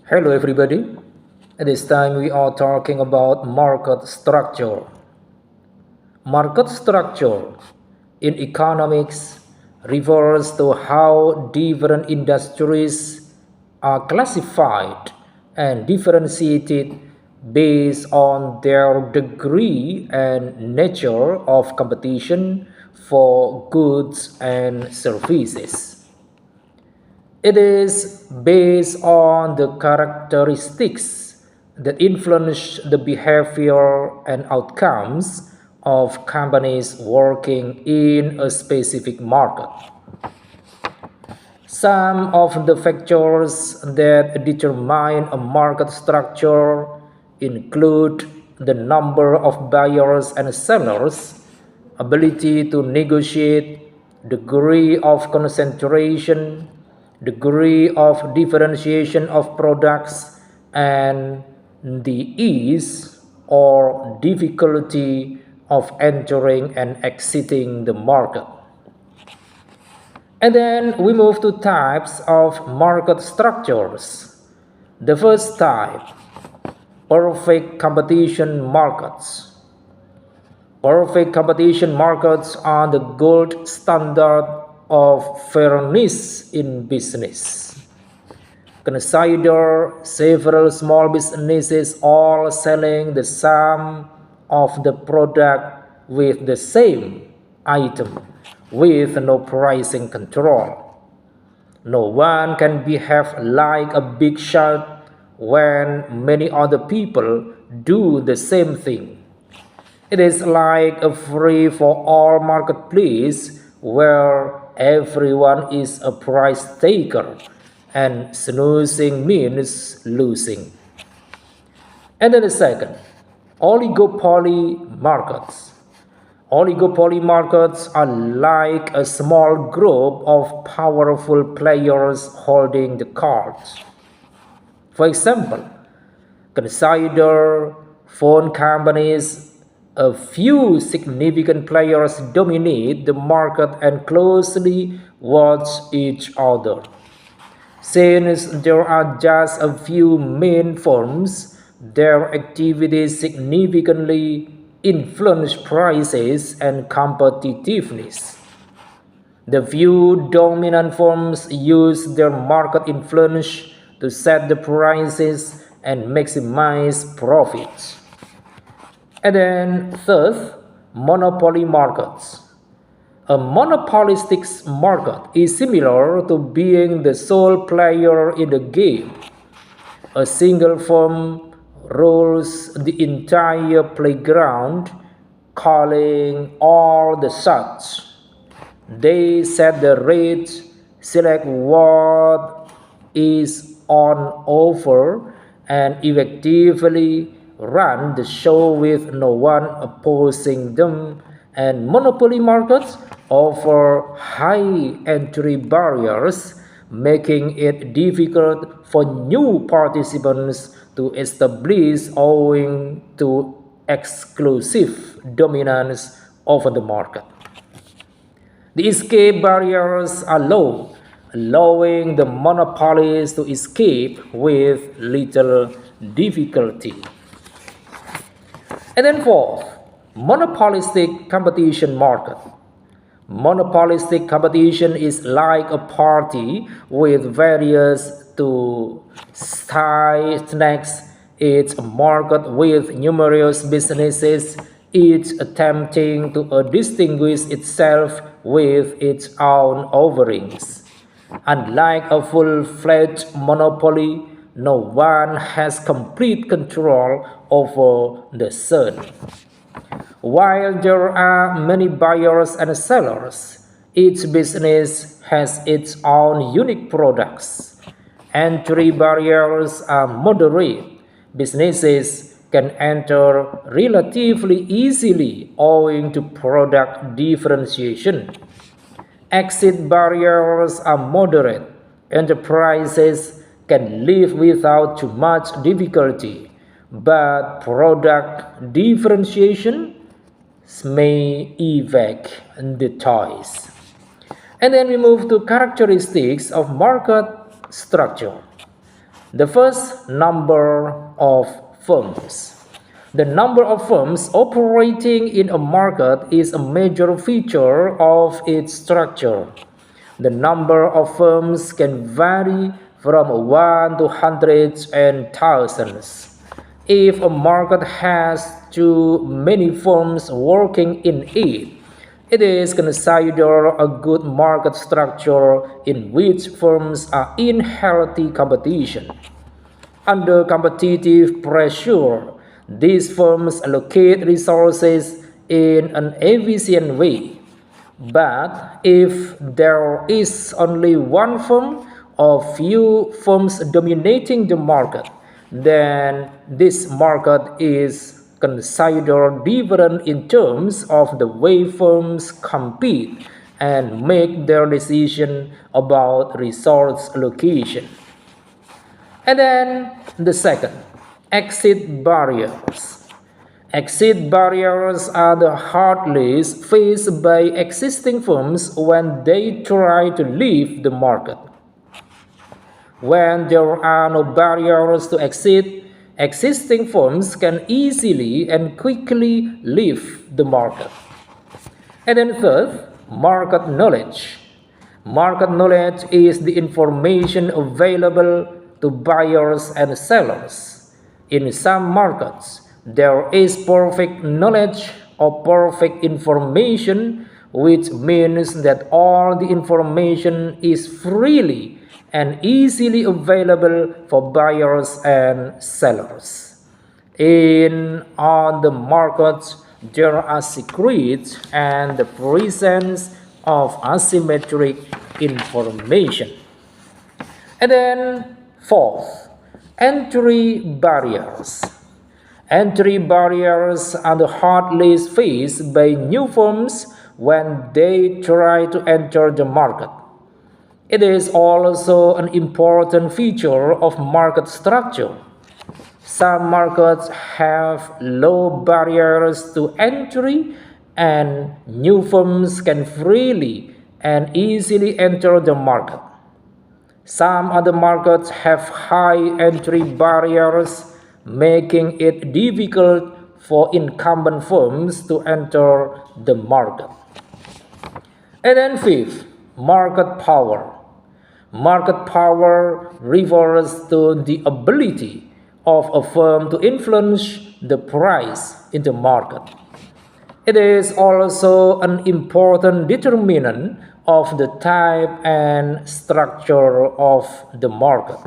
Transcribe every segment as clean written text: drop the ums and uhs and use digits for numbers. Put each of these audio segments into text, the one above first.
Hello everybody. This time we are talking about market structure. Market structure in economics refers to how different industries are classified and differentiated based on their degree and nature of competition for goods and services. It is based on the characteristics that influence the behavior and outcomes of companies working in a specific market. Some of the factors that determine a market structure include the number of buyers and sellers, ability to negotiate, degree of concentration, degree of differentiation of products, and the ease or difficulty of entering and exiting the market. And then we move to types of market structures. The first type, perfect competition markets. Perfect competition markets are the gold standard of fairness in business. Consider several small businesses all selling the sum of the product with the same item with no pricing control. No one can behave like a big shot when many other people do the same thing. It is like a free for all marketplace where everyone is a price taker and snoozing means losing. And then the second, oligopoly markets. Oligopoly markets are like a small group of powerful players holding the cards. For example, consider phone companies. A few significant players dominate the market and closely watch each other. Since there are just a few main firms, their activities significantly influence prices and competitiveness. The few dominant firms use their market influence to set the prices and maximize profits. And then third, monopoly markets. A monopolistic market is similar to being the sole player in the game. A single firm rules the entire playground, calling all the shots. They set the rates, select what is on offer, and effectively run the show with no one opposing them. And monopoly markets offer high entry barriers, making it difficult for new participants to establish owing to exclusive dominance over the market. The escape barriers are low, allowing the monopolies to escape with little difficulty. And then fourth, monopolistic competition market. Monopolistic competition is like a party with various to snacks. It's a market with numerous businesses, each attempting to distinguish itself with its own offerings. Unlike a full-fledged monopoly, no one has complete control over the sun. While there are many buyers and sellers, each business has its own unique products. Entry barriers are moderate. Businesses can enter relatively easily owing to product differentiation. Exit barriers are moderate. Enterprises can leave without too much difficulty, but product differentiation may evac the toys. And then we move to characteristics of market structure. The first, number of firms. The number of firms operating in a market is a major feature of its structure. The number of firms can vary from one to hundreds and thousands. If a market has too many firms working in it, it is considered a good market structure in which firms are in healthy competition. Under competitive pressure, these firms allocate resources in an efficient way. But if there is only one firm or few firms dominating the market, then this market is considered different in terms of the way firms compete and make their decision about resource allocation. And then the second, exit barriers. Exit barriers are the hurdles faced by existing firms when they try to leave the market. When there are no barriers to exit, existing firms can easily and quickly leave the market. And then third, market knowledge. Market knowledge is the information available to buyers and sellers. In some markets, there is perfect knowledge or perfect information, which means that all the information is freely and easily available for buyers and sellers. In all the markets, there are secrets and the presence of asymmetric information. And then fourth, entry barriers. Entry barriers are the hurdles faced by new firms when they try to enter the market. It is also an important feature of market structure. Some markets have low barriers to entry, and new firms can freely and easily enter the market. Some other markets have high entry barriers, making it difficult for incumbent firms to enter the market. And then fifth, market power. Market power refers to the ability of a firm to influence the price in the market. It is also an important determinant of the type and structure of the market.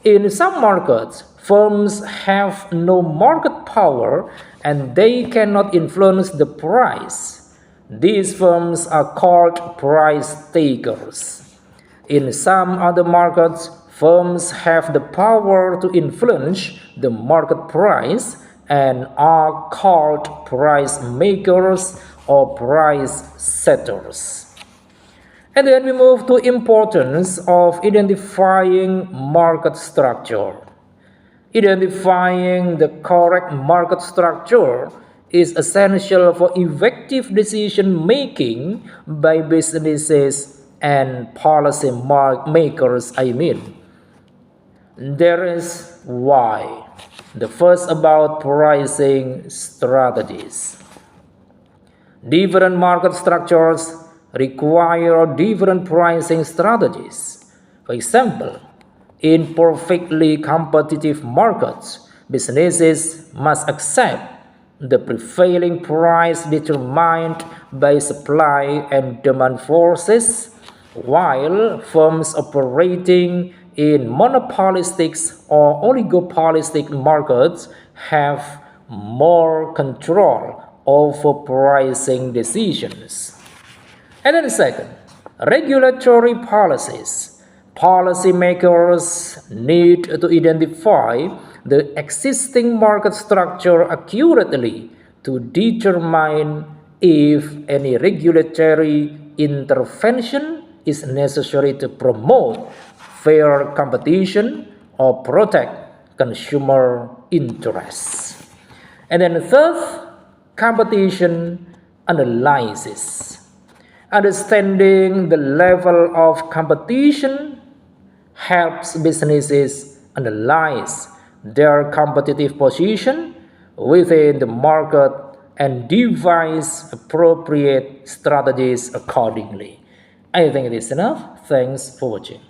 In some markets, firms have no market power and they cannot influence the price. These firms are called price takers. In some other markets, firms have the power to influence the market price and are called price makers or price setters. And then we move to importance of identifying market structure. Identifying the correct market structure is essential for effective decision making by businesses and policy makers. There is why. The first about pricing strategies. Different market structures require different pricing strategies. For example, in perfectly competitive markets, businesses must accept the prevailing price determined by supply and demand forces, while firms operating in monopolistic or oligopolistic markets have more control over pricing decisions. And then second, regulatory policies. Policymakers need to identify the existing market structure accurately to determine if any regulatory intervention is necessary to promote fair competition or protect consumer interests. And then third, competition analysis. Understanding the level of competition helps businesses analyze their competitive position within the market and devise appropriate strategies accordingly. I think it is enough. Thanks for watching.